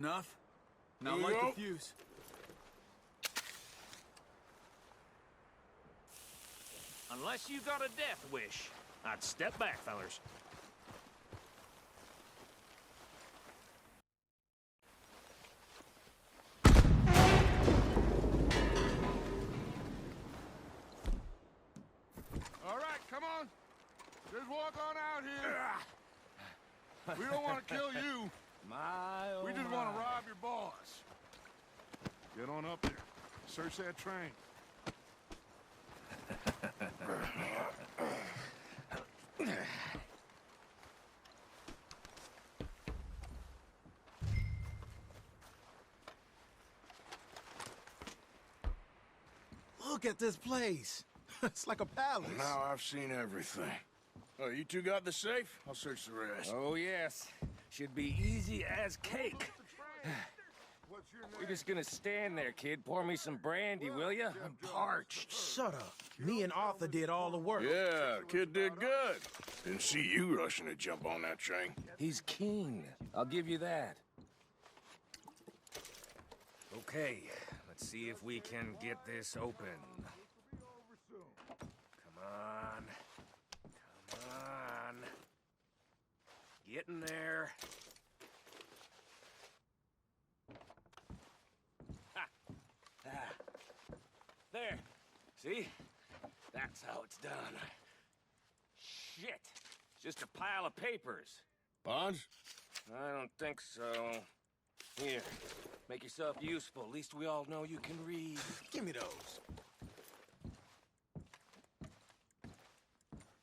Enough? Now light the fuse. Unless you got a death wish, I'd step back, fellers. All right, come on. Just walk on out here. We don't want to kill you. We just want to rob your boss. Get on up there. Search that train. Look at this place. It's like a palace. Now I've seen everything. Oh, you two got the safe? I'll search the rest. Oh, yes. Should be easy as cake. What's your You're just gonna stand there, kid. Pour me some brandy, will ya? I'm parched. Shut up. Me and Arthur did all the work. Yeah, kid did good. Didn't see you rushing to jump on that train. He's keen. I'll give you that. Okay, let's see if we can get this open. Come on. Come on. Get in there. Ha! Ah. There. See? That's how it's done. Shit. It's just a pile of papers. Bonds? I don't think so. Here. Make yourself useful. At least we all know you can read. Give me those.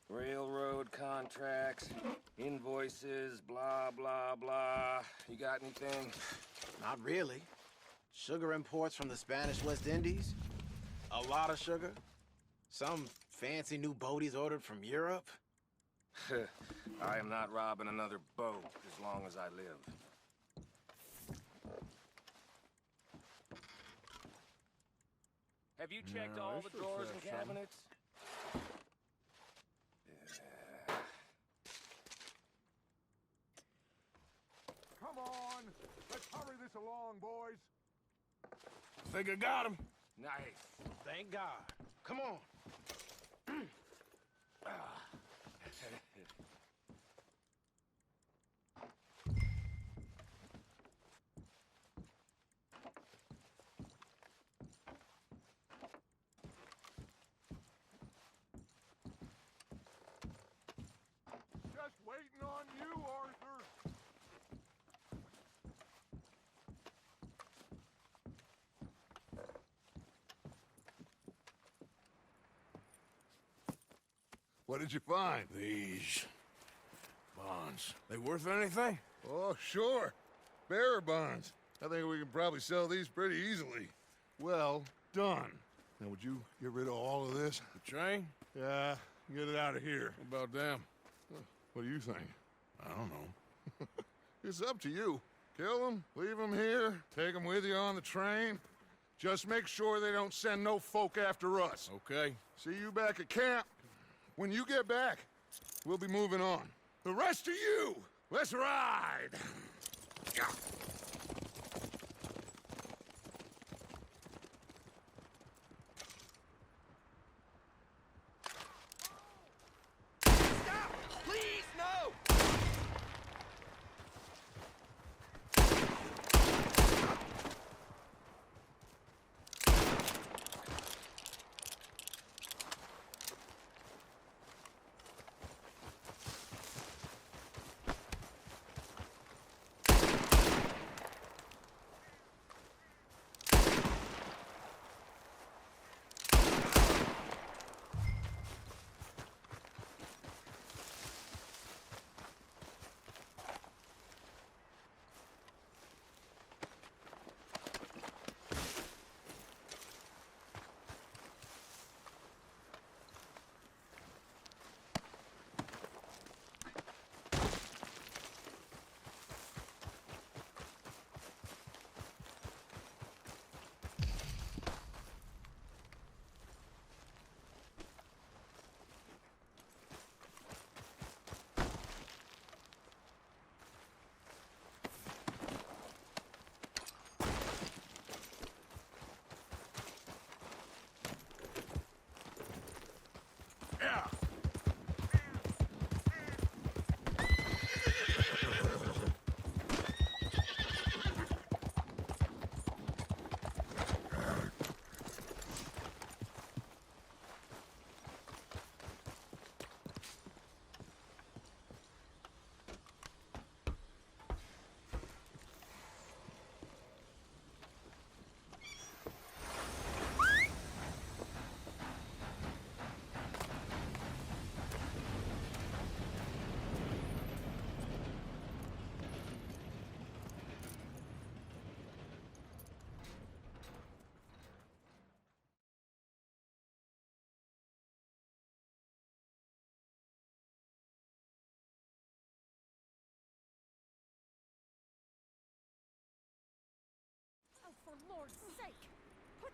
Railroad contracts, invoices, blah, blah, blah. You got anything? Not really. Sugar imports from the Spanish West Indies. A lot of sugar. Some fancy new boat he's ordered from Europe. I am not robbing another boat as long as I live. Have you checked all the drawers and cabinets? Come on. Let's hurry this along, boys. Think I got him. Nice. Thank God. Come on. Just waiting on you, Arthur. What did you find? These bonds. They worth anything? Oh, sure. Bearer bonds. I think we can probably sell these pretty easily. Well done. Now, would you get rid of all of this? The train? Yeah, get it out of here. What about them? What do you think? I don't know. It's up to you. Kill them, leave them here, take them with you on the train. Just make sure they don't send no folk after us. Okay. See you back at camp. When you get back, we'll be moving on. The rest of you, let's ride! Stop! Please, no!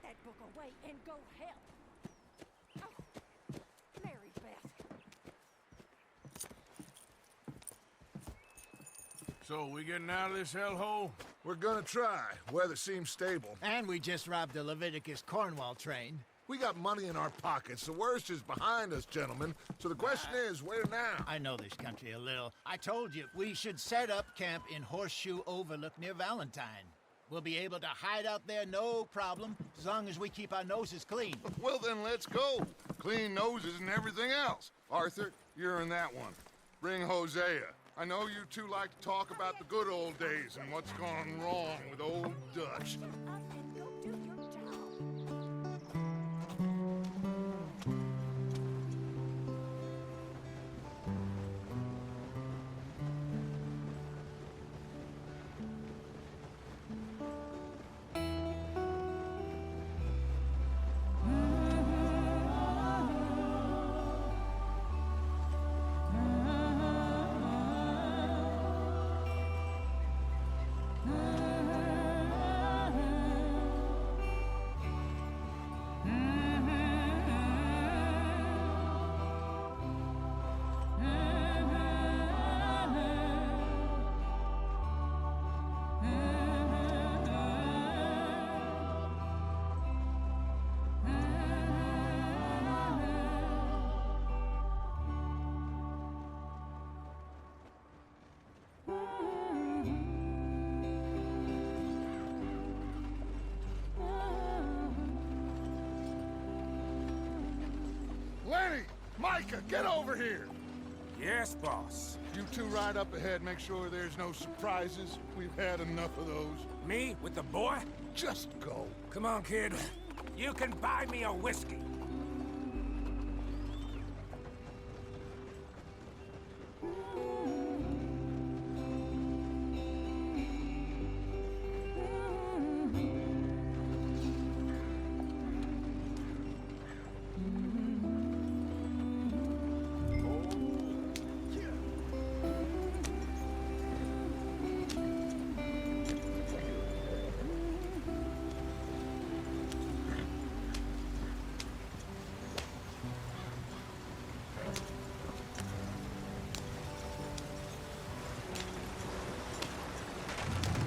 that book away and go help. Oh, Mary Beth. So, we getting out of this hellhole? We're gonna try. Weather seems stable. And we just robbed the Leviticus Cornwall train. We got money in our pockets. The worst is behind us, gentlemen. So the question is, where now? I know this country a little. I told you, we should set up camp in Horseshoe Overlook near Valentine. We'll be able to hide out there no problem, as long as we keep our noses clean. Well, then let's go. Clean noses and everything else. Arthur, you're in that one. Bring Hosea. I know you two like to talk about the good old days and what's gone wrong with old Dutch. Up and go do your job. Lenny! Micah, get over here! Yes, boss. You two ride up ahead, make sure there's no surprises. We've had enough of those. Me with the boy? Just go. Come on, kid. You can buy me a whiskey.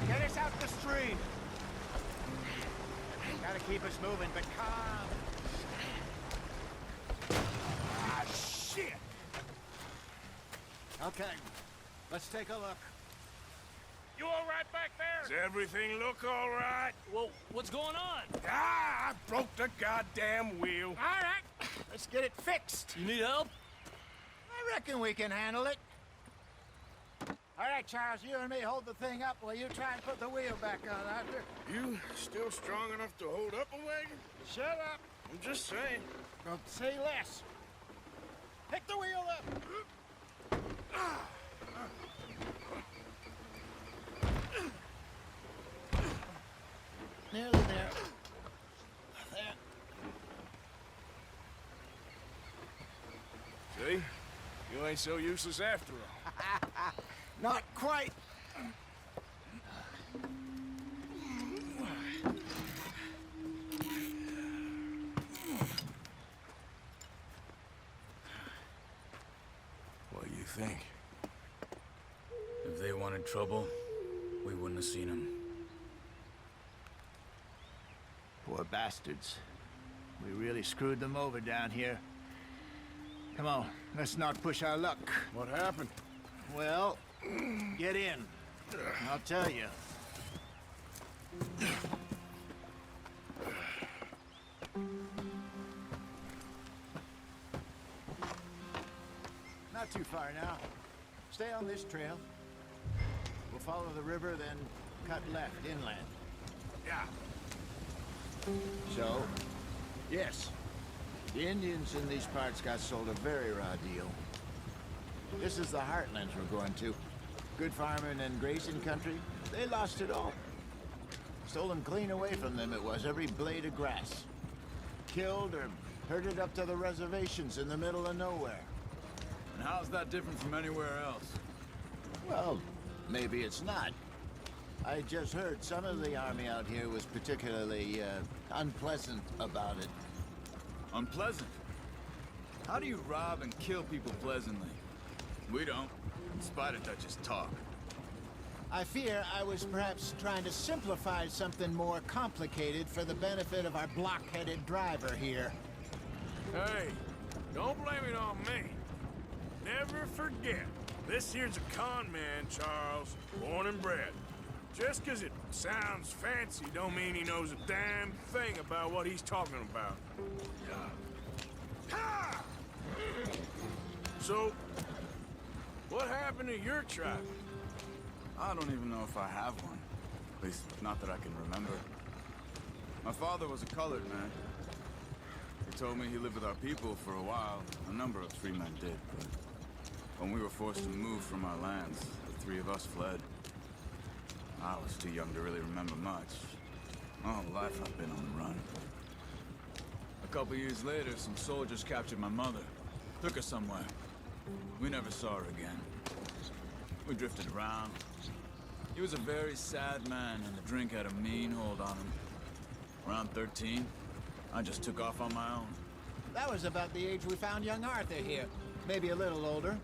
Get us out the stream! Gotta keep us moving, but calm. Ah, shit! Okay, let's take a look. You all right back there? Does everything look all right? Well, what's going on? Ah, I broke the goddamn wheel. All right, let's get it fixed. You need help? I reckon we can handle it. All right, Charles, you and me hold the thing up while you try and put the wheel back on, Arthur. You still strong enough to hold up a wagon? Shut up. I'm just saying. Don't say less. Pick the wheel up. Nearly there. There. See? You ain't so useless after all. Not quite. What do you think? If they wanted trouble, we wouldn't have seen them. Poor bastards. We really screwed them over down here. Come on, let's not push our luck. What happened? Well, get in. I'll tell you. Not too far now. Stay on this trail. We'll follow the river, then cut left inland. Yeah. So, yes, the Indians in these parts got sold a very raw deal. This is the heartlands we're going to. Good farming and grazing country, they lost it all. Stolen clean away from them it was, every blade of grass. Killed or herded up to the reservations in the middle of nowhere. And how's that different from anywhere else? Well, maybe it's not. I just heard some of the army out here was particularly, unpleasant about it. Unpleasant? How do you rob and kill people pleasantly? We don't, in spite of Dutch's talk. I fear I was perhaps trying to simplify something more complicated for the benefit of our block-headed driver here. Hey, don't blame it on me. Never forget, this here's a con man, Charles, born and bred. Just 'cause it sounds fancy don't mean he knows a damn thing about what he's talking about. Ha! So, what happened to your tribe? I don't even know if I have one. At least, not that I can remember. My father was a colored man. He told me he lived with our people for a while. A number of free men did, but when we were forced to move from our lands, the three of us fled. I was too young to really remember much. My whole life I've been on the run. A couple years later, some soldiers captured my mother. Took her somewhere. We never saw her again. We drifted around. He was a very sad man, and the drink had a mean hold on him. Around 13, I just took off on my own. That was about the age we found young Arthur here. Maybe a little older.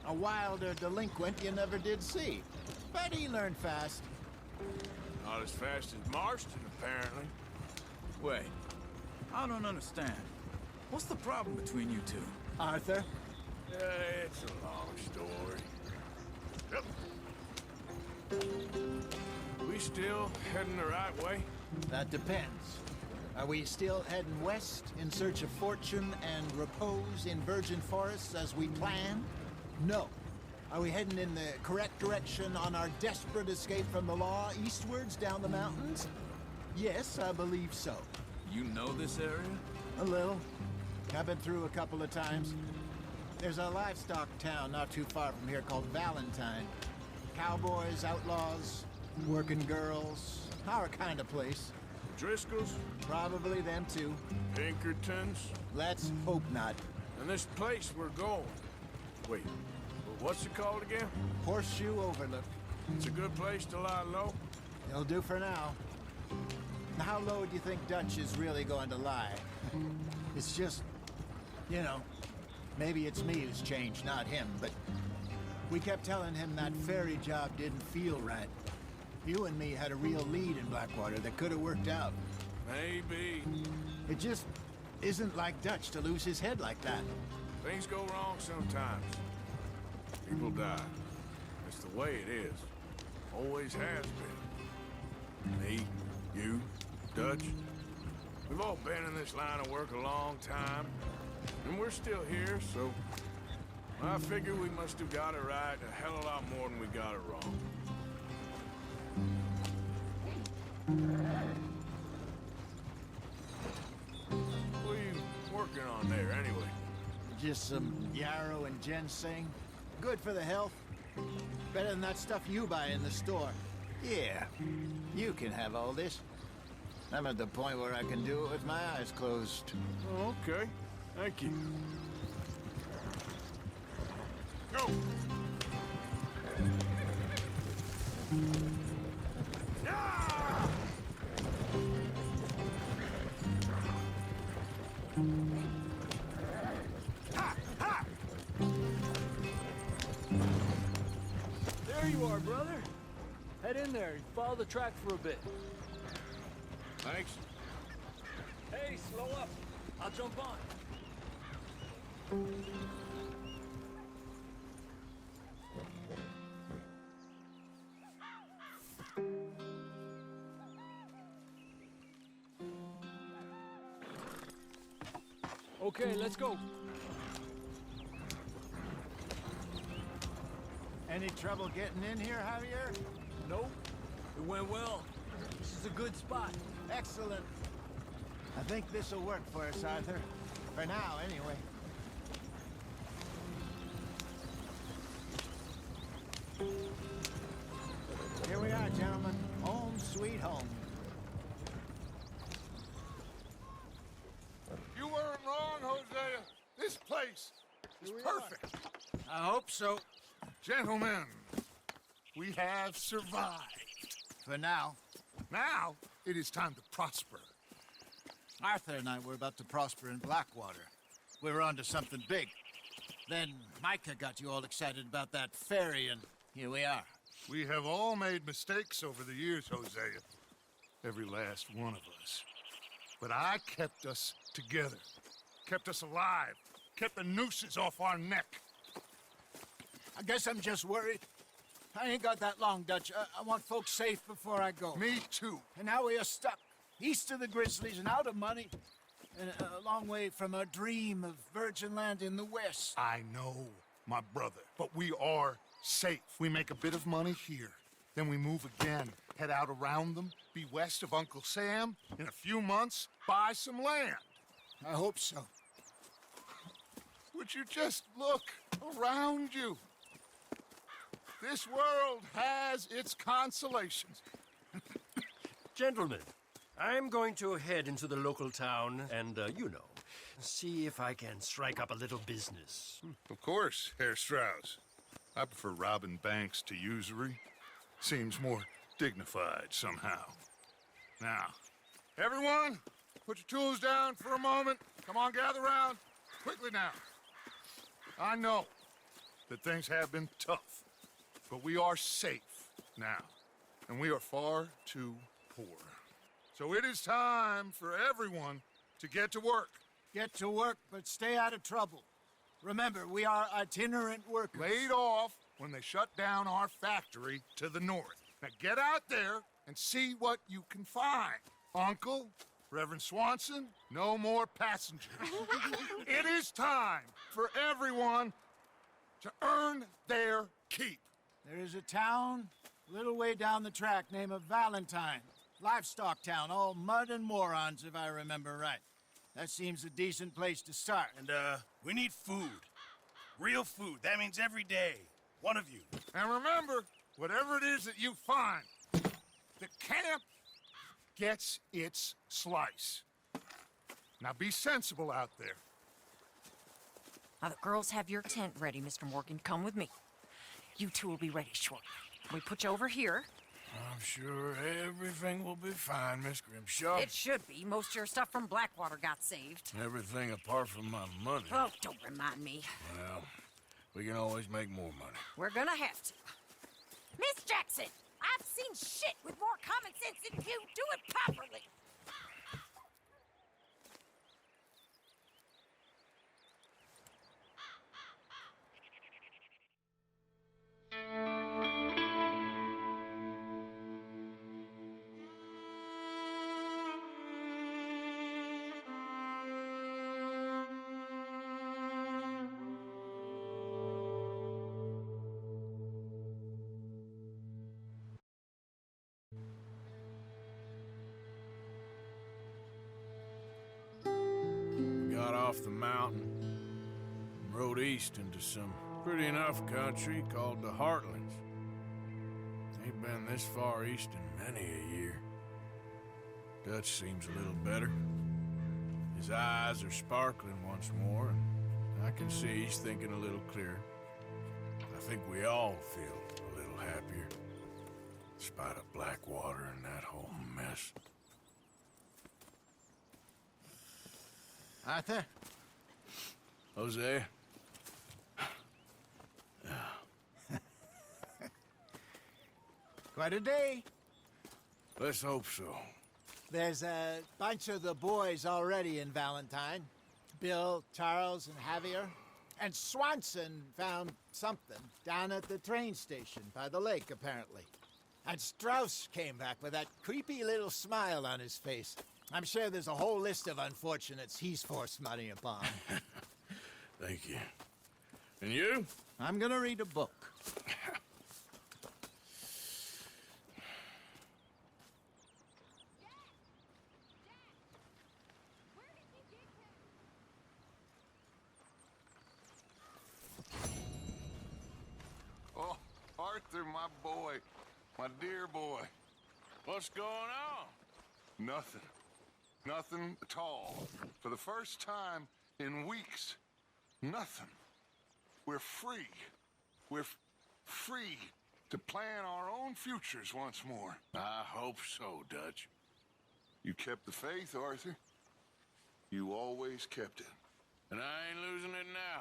A wilder delinquent you never did see. But he learned fast. Not as fast as Marston, apparently. Wait, I don't understand. What's the problem between you two? Arthur? It's a long story. Yep. We still heading the right way? That depends. Are we still heading west in search of fortune and repose in virgin forests as we planned? No. Are we heading in the correct direction on our desperate escape from the law eastwards down the mountains? Yes, I believe so. You know this area? A little. I've been through a couple of times. There's a livestock town not too far from here called Valentine. Cowboys, outlaws, working girls, our kind of place. Driscoll's? Probably them too. Pinkertons? Let's hope not. And this place we're going. Wait, what's it called again? Horseshoe Overlook. It's a good place to lie low. It'll do for now. How low do you think Dutch is really going to lie? It's just, you know, maybe it's me who's changed, not him, but we kept telling him that ferry job didn't feel right. You and me had a real lead in Blackwater that could have worked out. Maybe. It just isn't like Dutch to lose his head like that. Things go wrong sometimes. People die. It's the way it is. Always has been. Me, you, Dutch. We've all been in this line of work a long time. And we're still here, so I figure we must have got it right a hell of a lot more than we got it wrong. What are you working on there, anyway? Just some yarrow and ginseng. Good for the health. Better than that stuff you buy in the store. Yeah, you can have all this. I'm at the point where I can do it with my eyes closed. Oh, okay. Thank you. Go! Ah! Ha! Ha! There you are, brother. Head in there and follow the track for a bit. Thanks. Hey, slow up. I'll jump on. Okay, let's go. Any trouble getting in here, Javier? Nope. It went well. This is a good spot. Excellent. I think this'll work for us, Arthur. For now, anyway. Here we are, gentlemen. Home sweet home. You weren't wrong, Hosea. This place is perfect. I hope so. Gentlemen, we have survived. For now. Now, it is time to prosper. Arthur and I were about to prosper in Blackwater. We were onto something big. Then Micah got you all excited about that ferry, and here we are. We have all made mistakes over the years, Hosea. Every last one of us. But I kept us together. Kept us alive. Kept the nooses off our neck. I guess I'm just worried. I ain't got that long, Dutch. I want folks safe before I go. Me too. And now we are stuck. East of the Grizzlies and out of money. And a long way from a dream of virgin land in the west. I know, my brother. But we are safe. We make a bit of money here. Then we move again. Head out around them. Be west of Uncle Sam. In a few months, buy some land. I hope so. Would you just look around you? This world has its consolations. Gentlemen, I'm going to head into the local town and, see if I can strike up a little business. Of course, Herr Strauss. I prefer robbing banks to usury. Seems more dignified somehow. Now, everyone, put your tools down for a moment. Come on, gather round. Quickly now. I know that things have been tough, but we are safe now, and we are far too poor. So it is time for everyone to get to work. Get to work, but stay out of trouble. Remember, we are itinerant workers. Laid off when they shut down our factory to the north. Now get out there and see what you can find. Uncle, Reverend Swanson, no more passengers. It is time for everyone to earn their keep. There is a town a little way down the track named Valentine. Livestock town, all mud and morons, if I remember right. That seems a decent place to start. And, we need food. Real food. That means every day. One of you. And remember, whatever it is that you find, the camp gets its slice. Now be sensible out there. Now, the girls have your tent ready, Mr. Morgan. Come with me. You two will be ready shortly. We put you over here. I'm sure everything will be fine, Miss Grimshaw. It should be. Most of your stuff from Blackwater got saved. Everything apart from my money. Oh, don't remind me. Well, we can always make more money. We're gonna have to. Miss Jackson, I've seen shit with more common sense than you. Do it properly. Got off the mountain and rode east into some pretty enough country called the Heartlands. Ain't been this far east in many a year. Dutch seems a little better. His eyes are sparkling once more, and I can see he's thinking a little clearer. I think we all feel a little happier, in spite of Blackwater and that whole mess. Arthur? Jose? Quite a day. Let's hope so. There's a bunch of the boys already in Valentine. Bill, Charles, and Javier. And Swanson found something down at the train station by the lake, apparently. And Strauss came back with that creepy little smile on his face. I'm sure there's a whole list of unfortunates he's forced money upon. Thank you. And you? I'm gonna read a book. Oh, Arthur, my boy. My dear boy. What's going on? Nothing. Nothing at all. For the first time in weeks, nothing. We're free. We're free to plan our own futures once more. I hope so, Dutch. You kept the faith, Arthur. You always kept it. And I ain't losing it now.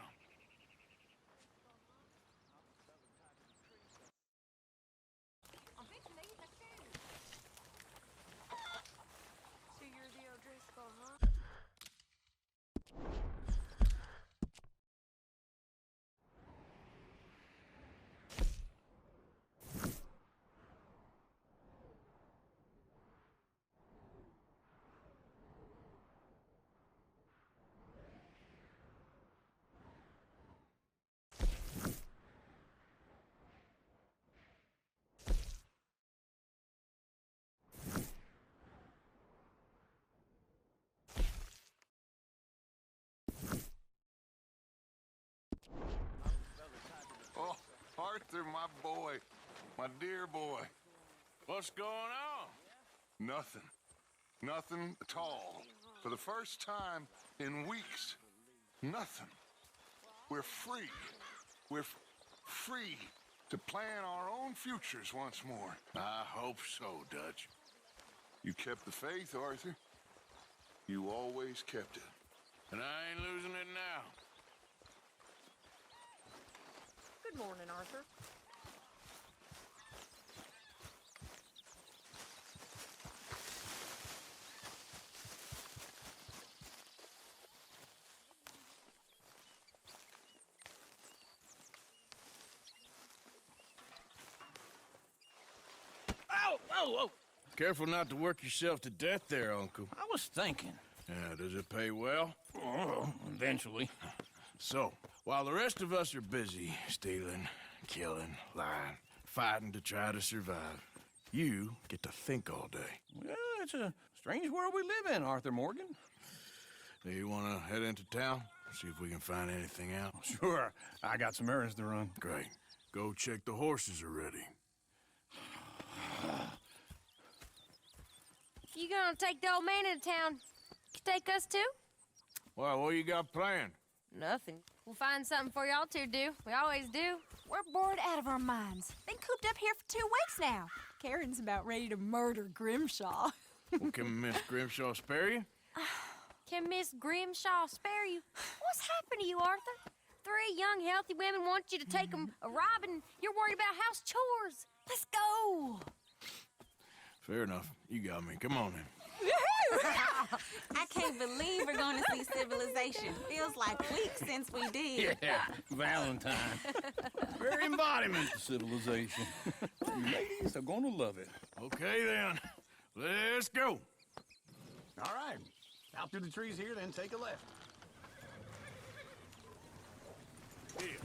So you're the O'Driscoll, huh? Oh, Arthur, my boy. My dear boy. What's going on? Nothing. Nothing at all. For the first time in weeks. Nothing. We're free. We're free to plan our own futures once more. I hope so, Dutch. You kept the faith, Arthur. You always kept it. And I ain't losing it now. Good morning, Arthur. Oh, oh, oh! Careful not to work yourself to death there, Uncle. I was thinking. Yeah, does it pay well? Oh, eventually. So, while the rest of us are busy stealing, killing, lying, fighting to try to survive, you get to think all day. Well, it's a strange world we live in, Arthur Morgan. Do you want to head into town? See if we can find anything out? Sure. I got some errands to run. Great. Go check the horses are ready. You gonna take the old man into town? Take us too? Well, what you got planned? Nothing. We'll find something for y'all to do. We always do. We're bored out of our minds. Been cooped up here for 2 weeks now. Karen's about ready to murder Grimshaw. Well, can Miss Grimshaw spare you? Can Miss Grimshaw spare you? What's happened to you, Arthur? 3 young, healthy women want you to take them a robbing. You're worried about house chores. Let's go. Fair enough. You got me. Come on then. I can't believe we're going to see civilization. Feels like weeks since we did. Yeah, Valentine. Very embodiment of civilization. Ladies are going to love it. Okay, then. Let's go. All right. Out through the trees here, then take a left. Here.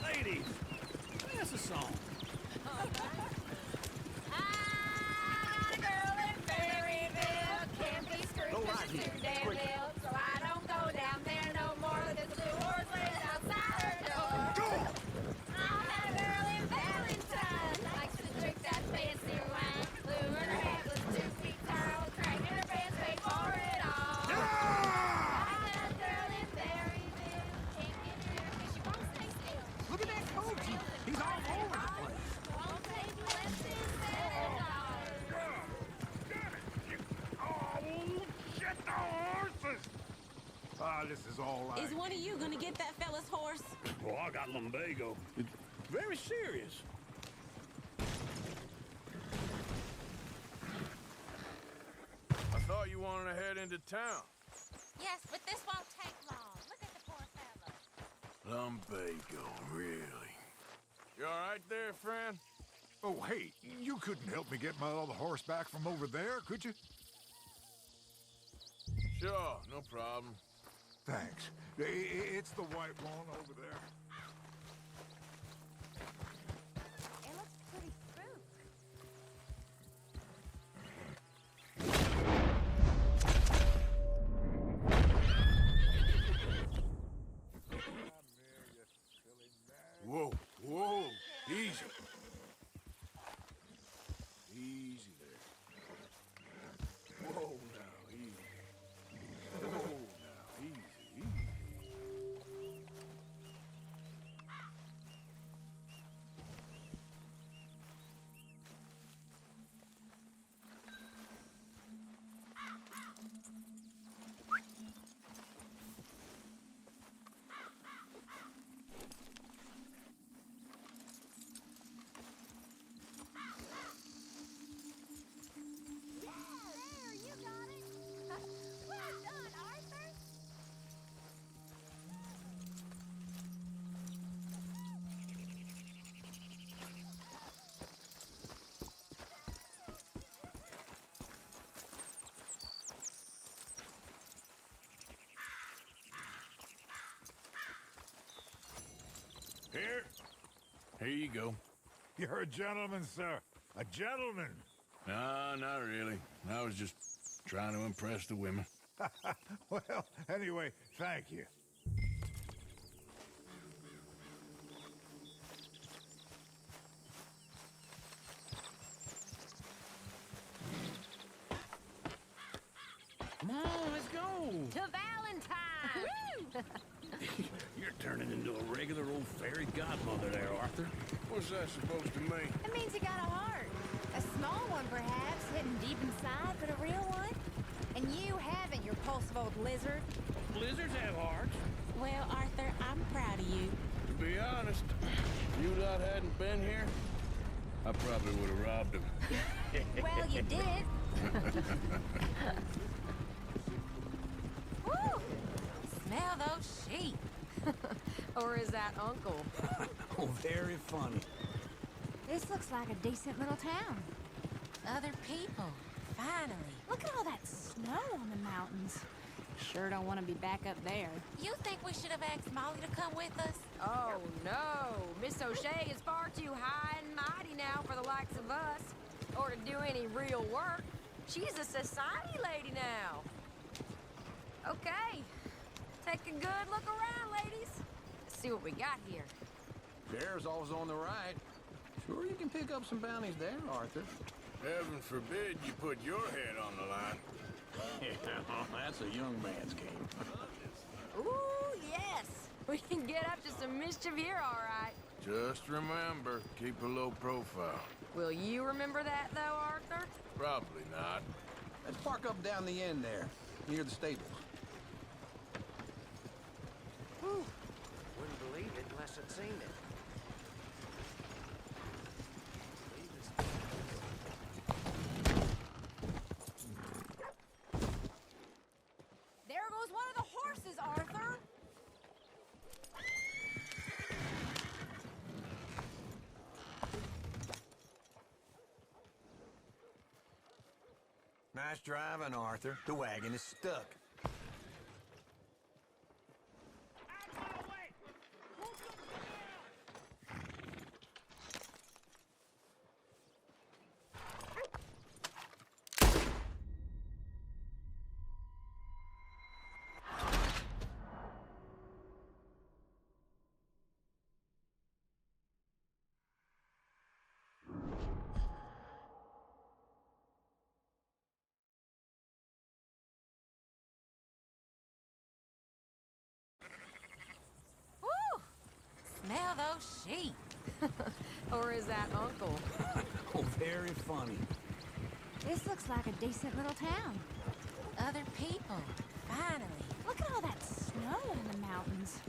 Ladies, dance a song. Go right here. Quick. So I don't go down there no more. There's a blue horse waiting outside her door. Go! I had a girl in Valentine. Likes to drink that fancy wine. Blue in her hat was 2 feet tall. Cranking her pants, paid for it all. I had a girl in Berryville. Can't get her 'cause she won't stay still. Look at that coach. He's all over the place. Won't take less than $7. Ah, this is all right. Is one of you going to get that fella's horse? Well, I got lumbago. It's very serious. I thought you wanted to head into town. Yes, but this won't take long. Look at the poor fella. Lumbago, really? You all right there, friend? Oh, hey, you couldn't help me get my other horse back from over there, could you? Sure, no problem. Thanks. It's the white one over there. It looks pretty spook. Whoa, whoa, easy. Here you go. You're a gentleman, sir. A gentleman. No, not really. I was just trying to impress the women. Well, anyway, thank you. Come on, let's go. To Valentine! You're turning into a regular old fairy godmother there, Arthur. What's that supposed to mean? It means you got a heart. A small one, perhaps, hidden deep inside, but a real one. And you haven't, you repulsive old lizard. Blizzards have hearts. Well, Arthur, I'm proud of you. To be honest, if you lot hadn't been here, I probably would have robbed him. Well, you did. Woo! Smell those sheep. Or is that Uncle? Oh, very funny. This looks like a decent little town. Other people. Finally. Look at all that snow on the mountains. Sure don't want to be back up there. You think we should have asked Molly to come with us? Oh, no. Miss O'Shea is far too high and mighty now for the likes of us, or to do any real work. She's a society lady now. Okay. Take a good look around, ladies. Let's see what we got here. Bear's always on the right. Sure you can pick up some bounties there, Arthur. Heaven forbid you put your head on the line. Yeah, that's a young man's game. Ooh, yes. We can get up to some mischief here, all right. Just remember, keep a low profile. Will you remember that, though, Arthur? Probably not. Let's park up down the end there, near the stables. Whew. Wouldn't believe it unless I'd seen it. There goes one of the horses, Arthur. Nice driving, Arthur. The wagon is stuck. Woo! Smell those sheep. Or is that Uncle? Oh, very funny. This looks like a decent little town. Other people. Finally. Look at all that snow on the mountains.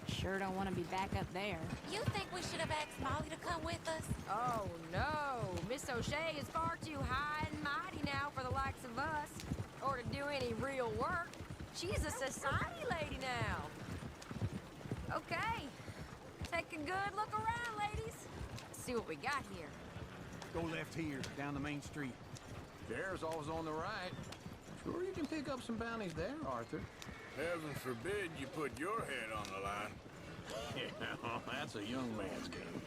Sure don't want to be back up there. You think we should have asked Molly to come with us? Oh, no. Miss O'Shea is far too high and mighty now for the likes of us, or to do any real work. She's a society lady now. Okay. Take a good look around, ladies. Let's see what we got here. Go left here, down the main street. Bear's always on the right. Sure you can pick up some bounties there, Arthur. Heaven forbid you put your head on the line. Yeah, that's a young man's game.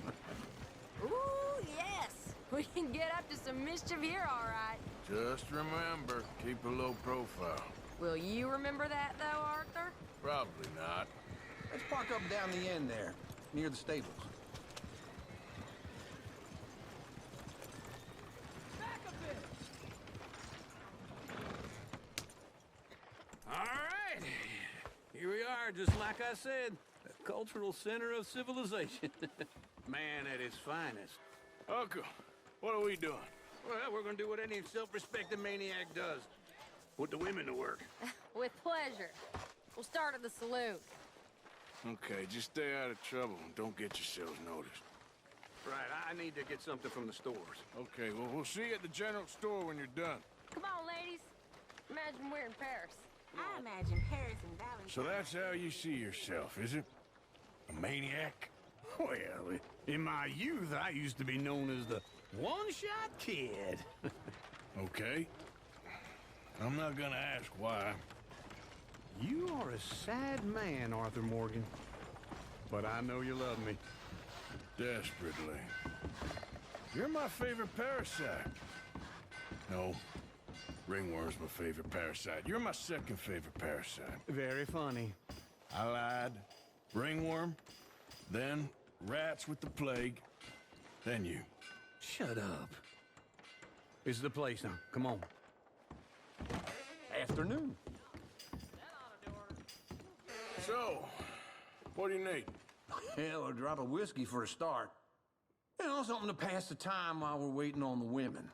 Ooh, yes. We can get up to some mischief here, all right. Just remember, keep a low profile. Will you remember that, though, Arthur? Probably not. Let's park up down the end there, near the stables. All right. Here we are, just like I said. The cultural center of civilization. Man at his finest. Uncle, what are we doing? Well, we're gonna do what any self-respecting maniac does. Put the women to work. With pleasure. We'll start at the saloon. Okay, just stay out of trouble and don't get yourselves noticed. Right, I need to get something from the stores. Okay, well, we'll see you at the general store when you're done. Come on, ladies. Imagine we're in Paris. I imagine Paris and Valentine. So that's how you see yourself, is it? A maniac? Well, in my youth, I used to be known as the one-shot kid. Okay. I'm not gonna ask why. You are a sad man, Arthur Morgan. But I know you love me. Desperately. You're my favorite parasite. No, ringworm's my favorite parasite. You're my second favorite parasite. Very funny. I lied. Ringworm, then rats with the plague, then you. Shut up. This is the place now. Come on. Afternoon. So, what do you need? Hell, a drop of whiskey for a start. You know, something to pass the time while we're waiting on the women.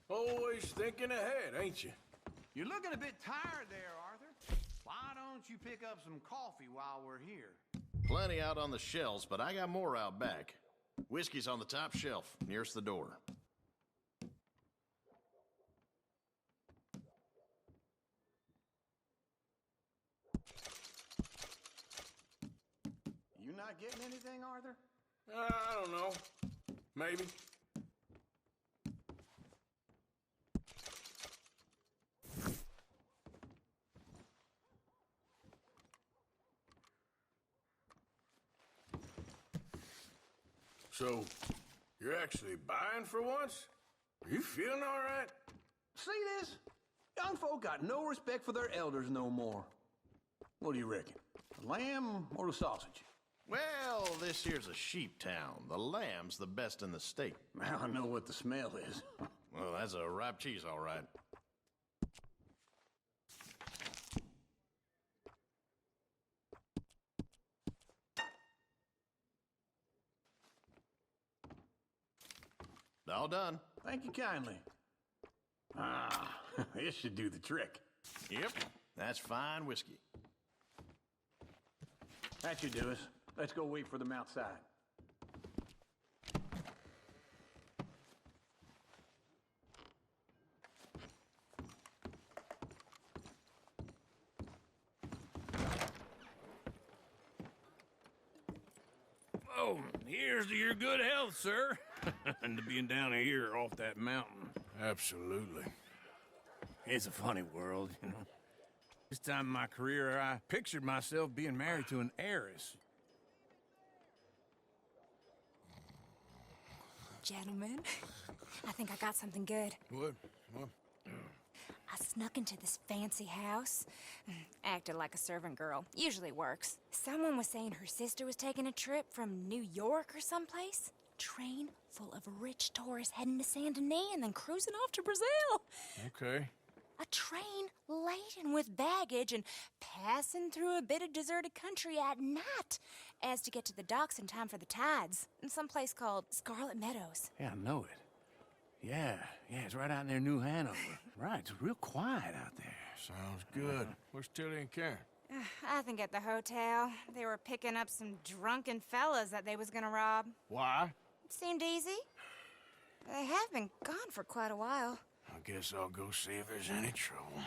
Always thinking ahead, ain't you? You're looking a bit tired there, Arthur. Why don't you pick up some coffee while we're here? Plenty out on the shelves, but I got more out back. Whiskey's on the top shelf, nearest the door. You not getting anything, Arthur? I don't know. Maybe. So, you're actually buying for once? Are you feeling all right? See this? Young folk got no respect for their elders no more. What do you reckon? The lamb or the sausage? Well, this here's a sheep town. The lamb's the best in the state. I know what the smell is. Well, that's a ripe cheese, all right. All done. Thank you kindly. Ah, this should do the trick. Yep, that's fine whiskey. That should do us. Let's go wait for them outside. Oh, here's to your good health, sir. And to being down here off that mountain. Absolutely. It's a funny world, you know. This time in my career, I pictured myself being married to an heiress. Gentlemen, I think I got something good. What? I snuck into this fancy house. Acted like a servant girl. Usually works. Someone was saying her sister was taking a trip from New York or someplace. Train full of rich tourists heading to Saint Denis and then cruising off to Brazil. Okay. A train laden with baggage and passing through a bit of deserted country at night as to get to the docks in time for the tides in some place called Scarlet Meadows. Yeah, I know it. Yeah, it's right out near New Hanover. Right, it's real quiet out there. Sounds good. Where's Tilly and Karen? I think at the hotel. They were picking up some drunken fellas that they was gonna rob. Why? It seemed easy. They have been gone for quite a while. I guess I'll go see if there's any trouble.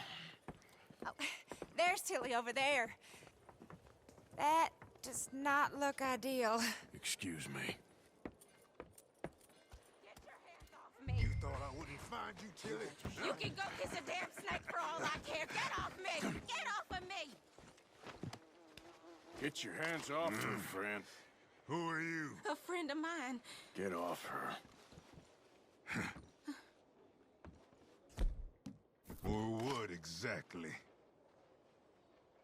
Oh, there's Tilly over there. That does not look ideal. Excuse me. You thought I wouldn't find you, Tilly? You can go kiss a damn snake for all I care. Get off me! Get off of me! Get your hands off her, friend. Who are you? A friend of mine. Get off her. Or what exactly?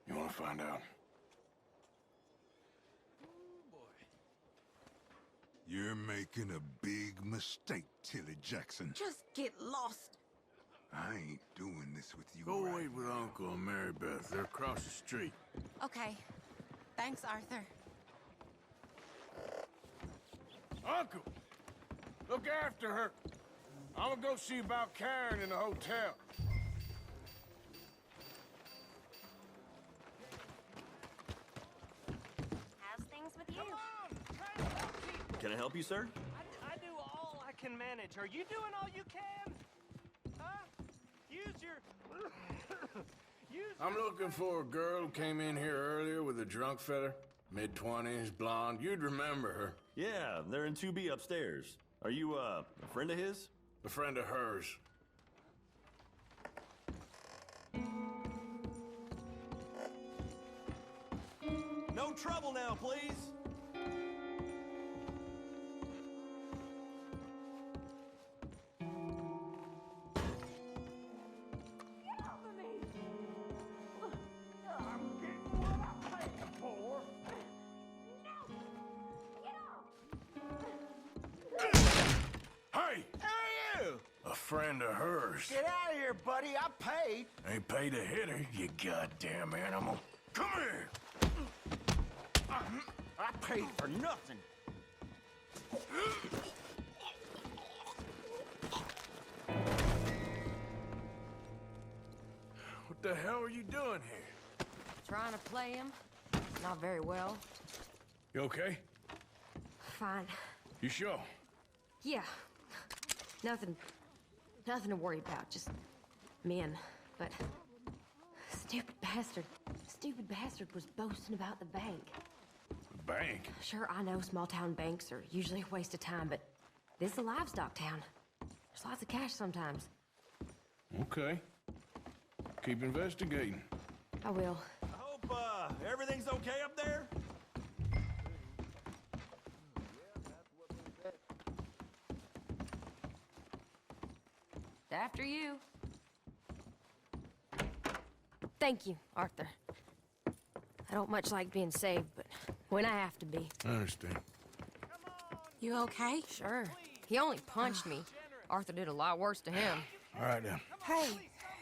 You want to find out? You're making a big mistake, Tilly Jackson. Just get lost. I ain't doing this with you. Go right wait with Uncle and Mary Beth. They're across the street. Okay. Thanks, Arthur. Uncle! Look after her. I'm gonna go see about Karen in the hotel. How's things with you? Can I help you, sir? I do all I can manage. Are you doing all you can? Huh? Use your... I'm looking for a girl who came in here earlier with a drunk fella. Mid-20s, blonde. You'd remember her. Yeah, they're in 2B upstairs. Are you, a friend of his? A friend of hers. No trouble now, please. friend of hers. Get out of here, buddy. I paid. Ain't paid a hitter, you goddamn animal. Come here! I paid for nothing. What the hell are you doing here? Trying to play him. Not very well. You okay? Fine. You sure? Yeah. Nothing to worry about. Just men. But stupid bastard was boasting about the bank. Bank? Sure, I know small town banks are usually a waste of time, but this is a livestock town. There's lots of cash sometimes. Okay. Keep investigating. I will. I hope, everything's okay up there? After you. Thank you, Arthur. I don't much like being saved, but when I have to be. I understand. You okay? Sure. He only punched me. Arthur did a lot worse to him. All right, then. Hey,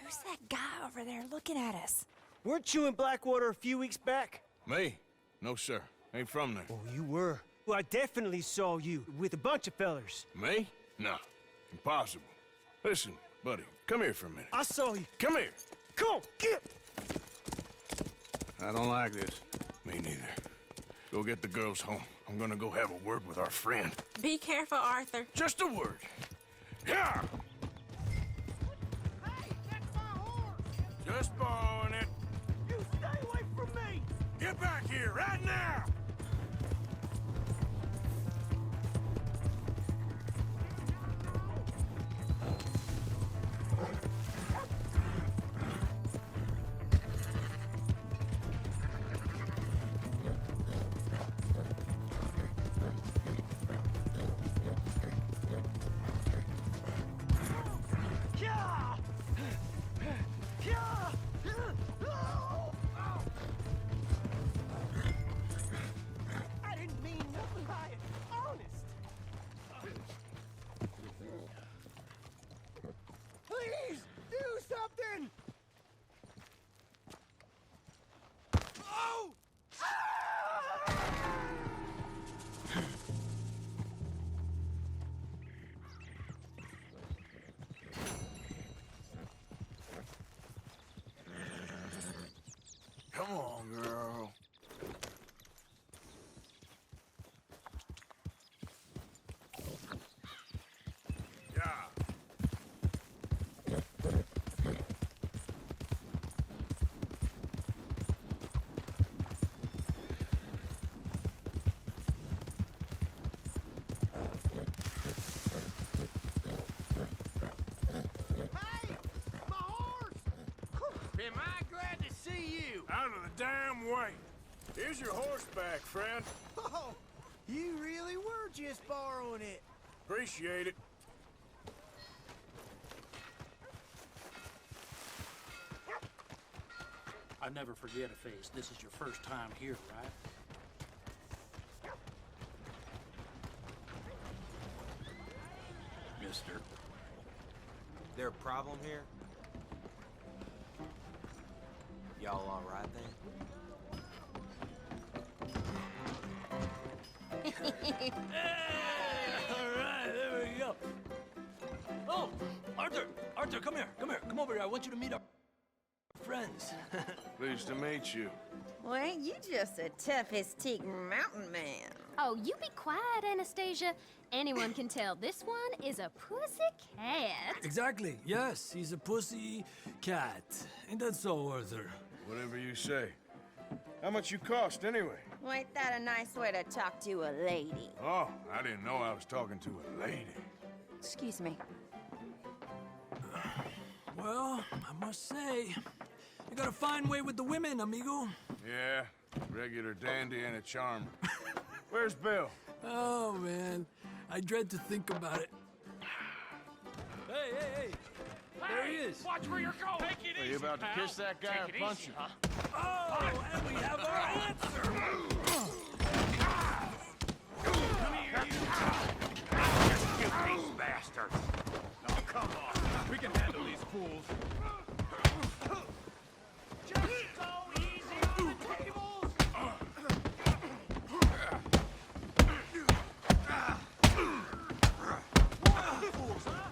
who's that guy over there looking at us? Weren't you in Blackwater a few weeks back? Me? No, sir. Ain't from there. Oh, you were. Well, I definitely saw you with a bunch of fellers. Me? No. Impossible. Listen, buddy, come here for a minute. I saw you. Come here. Come on, get! I don't like this. Me neither. Go get the girls home. I'm gonna go have a word with our friend. Be careful, Arthur. Just a word. Yeah! Hey, that's my horse! Just borrowing it. You stay away from me! Get back here right now! I didn't mean nothing by it. Honest. Please, do something! Oh! Come on, girl. Yeah. Hey! My horse! Am I glad to see you? Out of the damn way. Here's your horseback, friend. Oh, you really were just borrowing it. Appreciate it. I never forget a face. This is your first time here, right? Mister. There a problem here? Y'all all right then? All right, there we go. Oh, Arthur! Arthur, come here. Come here. Come over here. I want you to meet our friends. Pleased to meet you. Well, ain't you just a tough-as-teak mountain man? Oh, you be quiet, Anastasia. Anyone can tell this one is a pussy cat. Exactly. Yes, he's a pussy cat. Ain't that so, Arthur? Whatever you say. How much you cost, anyway? Well, ain't that a nice way to talk to a lady? Oh, I didn't know I was talking to a lady. Excuse me. Well, I must say, you got a fine way with the women, amigo. Yeah, regular dandy and a charmer. Where's Bill? Oh, man. I dread to think about it. Hey, hey, hey! There he is! Watch where you're going! Take it Are easy, you about to pal. kiss that guy Take or it punch easy, him? huh? Oh, and we have our answer! Come here, you! You these bastards! Oh, come on! We can handle these fools. Just go easy on the tables! Fools, huh?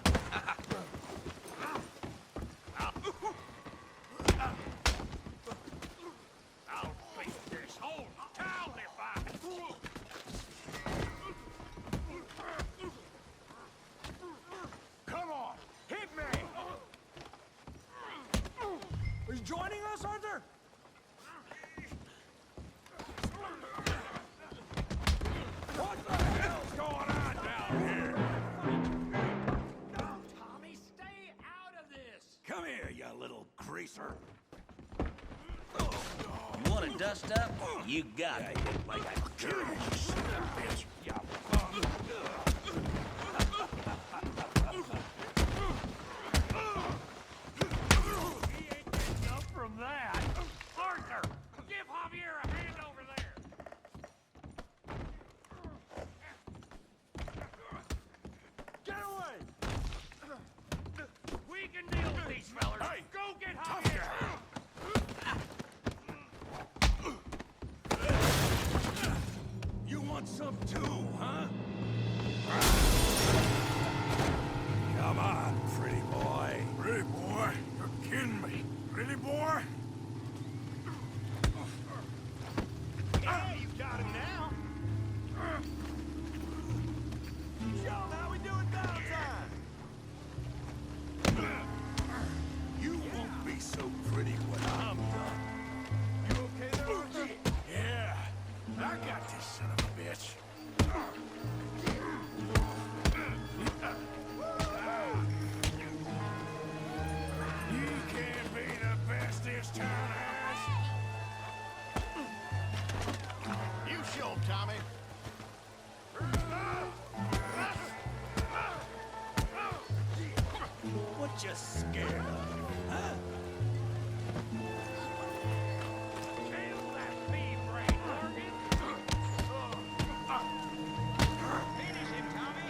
I'll beat this whole town if I... Come on, hit me! Are you joining us, Arthur? What the hell's going on down here? No, Tommy, stay out of this! Come here, you little greaser. You want to dust up? You got it. Like I kill you, son of a bitch. You He ain't getting up from that. Arthur, give Javier a hand over there. Get away! We can deal with these fellers. Hey, go get Javier. You want some too, huh? Come on, pretty boy. Pretty boy? You're kidding me. Really, boy? Yeah, you got him now. Show how we do it downtime. You won't be so pretty when I'm done. You okay there, Arthur? Yeah, I got this son of a bitch. You can't be the best this town has. You show him, Tommy. What you scared of, huh? Kill that bee-brain, Morgan. Finish him, Tommy.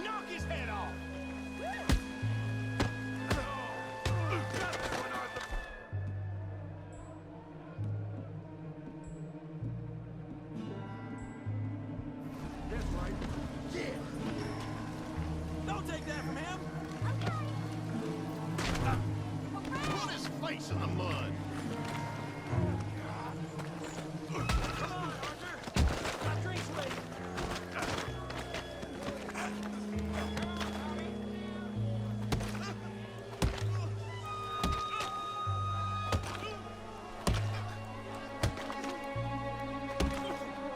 Knock his head off. That's right. Yeah. Don't take that from him. Put his face in the mud. Come on, Arthur. My drink's ready.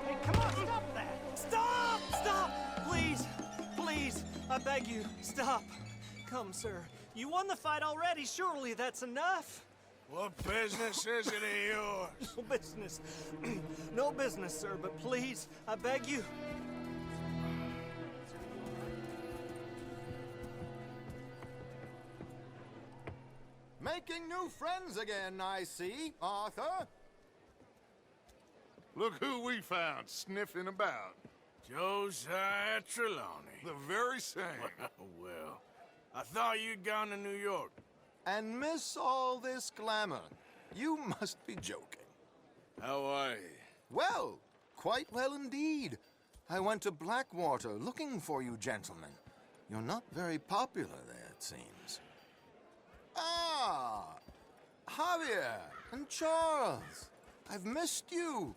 Hey, come on, stop that! Stop! Stop! Please! Please! I beg you, stop. Come, sir. You won the fight already. Surely that's enough. What business is it of yours? No business. No business, sir, but please, I beg you. Making new friends again, I see, Arthur. Look who we found sniffing about. Josiah Trelawney. The very same. Well, I thought you'd gone to New York. And miss all this glamour. You must be joking. How are you? Well, quite well indeed. I went to Blackwater looking for you gentlemen. You're not very popular there, it seems. Ah! Javier and Charles. I've missed you.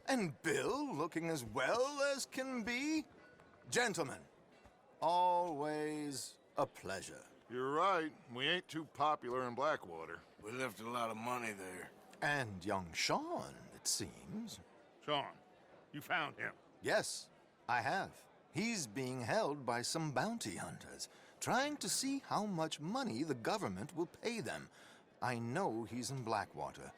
And Bill looking as well as can be. Gentlemen, always a pleasure. You're right. We ain't too popular in Blackwater. We left a lot of money there. And young Sean, it seems. Sean, you found him. Yes, I have. He's being held by some bounty hunters, trying to see how much money the government will pay them. I know he's in Blackwater,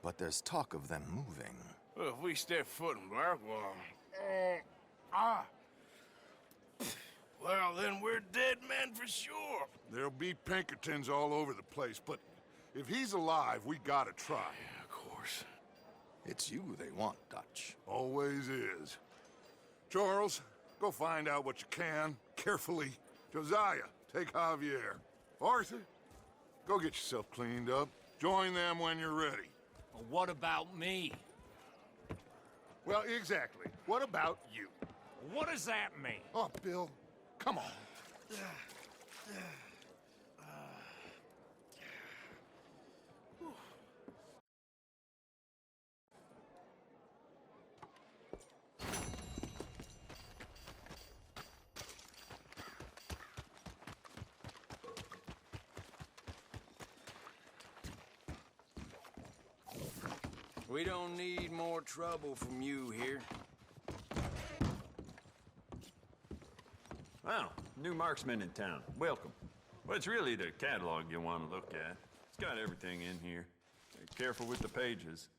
but there's talk of them moving. Well, if we step foot in Blackwater... Well, then we're dead men for sure. There'll be Pinkertons all over the place, but if he's alive, we gotta try. Yeah, of course. It's you they want, Dutch. Always is. Charles, Go find out what you can, carefully. Josiah, take Javier. Arthur, go get yourself cleaned up. Join them when you're ready. Well, what about me? Well, exactly. What about you? What does that mean? Oh, Bill, come on. We don't need more trouble from you here. Wow, new marksman in town. Welcome. Well, it's really the catalog you want to look at. It's got everything in here. Careful with the pages.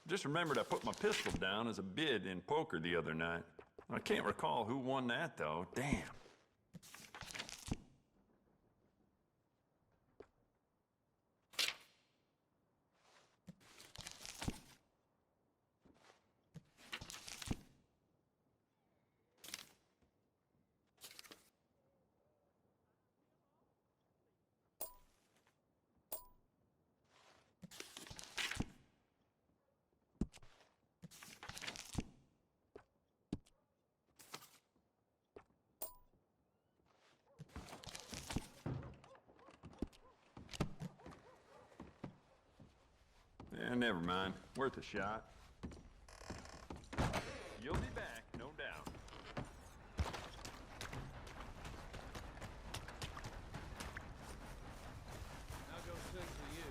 Just remembered I put my pistol down as a bid in poker the other night. I can't recall who won that, though. Damn. Yeah, never mind. Worth a shot. You'll be back, no doubt. I'll go sing for you.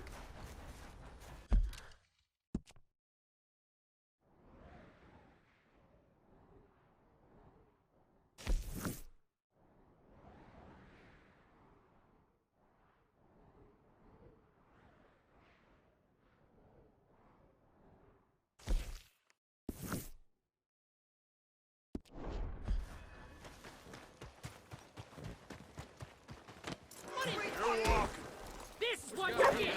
This is what you get!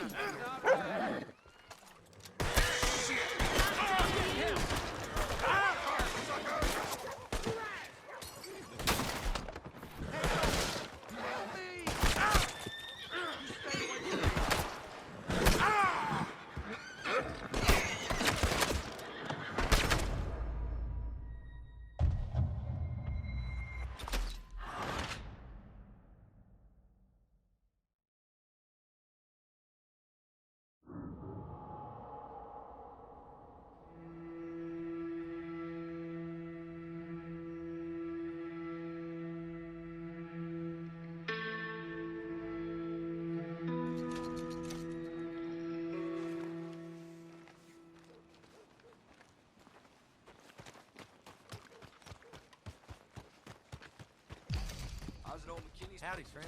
How's it old McKinney's? Howdy, friend.